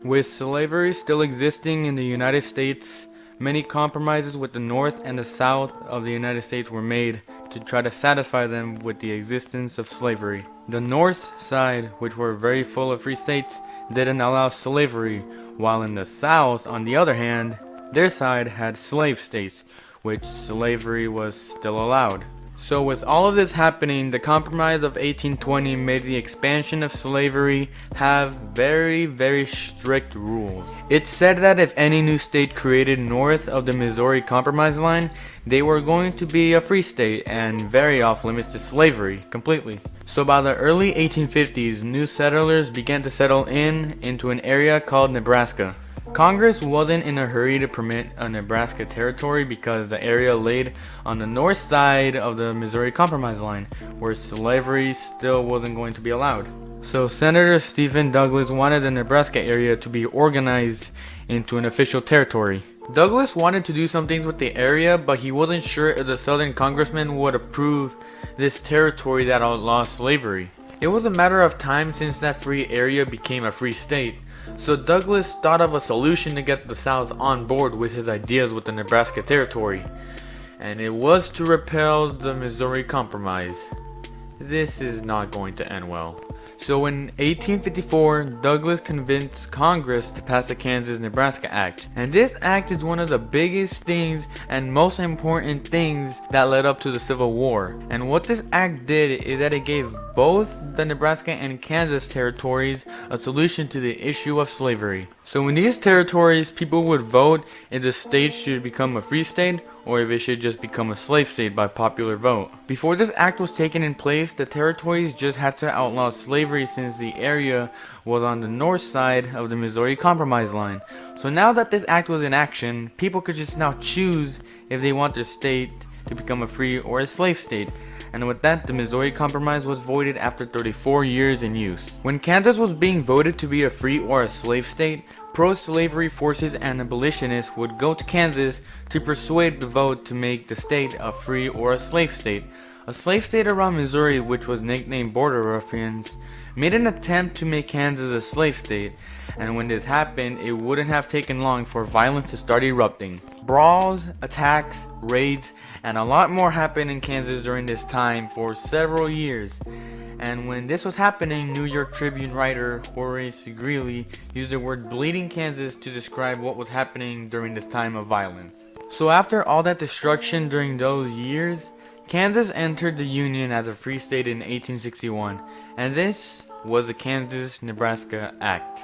With slavery still existing in the United States, many compromises with the North and the South of the United States were made to try to satisfy them with the existence of slavery. The North side, which were very full of free states, didn't allow slavery, while in the South, on the other hand, their side had slave states, which slavery was still allowed. So with all of this happening, the Compromise of 1820 made the expansion of slavery have very strict rules. It said that if any new state created north of the Missouri Compromise line, they were going to be a free state and very off limits to slavery completely. So by the early 1850s, new settlers began to settle into an area called Nebraska. Congress wasn't in a hurry to permit a Nebraska territory because the area laid on the north side of the Missouri Compromise line, where slavery still wasn't going to be allowed. So Senator Stephen Douglas wanted the Nebraska area to be organized into an official territory. Douglas wanted to do some things with the area, but he wasn't sure if the Southern congressmen would approve this territory that outlawed slavery. It was a matter of time since that free area became a free state. So Douglas thought of a solution to get the South on board with his ideas with the Nebraska territory, and it was to repeal the Missouri Compromise. This is not going to end well. So in 1854, Douglas convinced Congress to pass the Kansas-Nebraska Act. And this act is one of the biggest things and most important things that led up to the Civil War. And what this act did is that it gave both the Nebraska and Kansas territories a solution to the issue of slavery. So in these territories, people would vote if the state should become a free state or if it should just become a slave state by popular vote. Before this act was taken in place, the territories just had to outlaw slavery since the area was on the north side of the Missouri Compromise line. So now that this act was in action, people could just now choose if they want their state to become a free or a slave state. And with that, the Missouri Compromise was voided after 34 years in use. When Kansas was being voted to be a free or a slave state, pro-slavery forces and abolitionists would go to Kansas to persuade the vote to make the state a free or a slave state. A slave state around Missouri, which was nicknamed Border Ruffians, made an attempt to make Kansas a slave state, and when this happened, it wouldn't have taken long for violence to start erupting. Brawls, attacks, raids, and a lot more happened in Kansas during this time for several years. And when this was happening, New York Tribune writer Horace Greeley used the word bleeding Kansas to describe what was happening during this time of violence. So after all that destruction during those years, Kansas entered the Union as a free state in 1861, and this was the Kansas-Nebraska Act.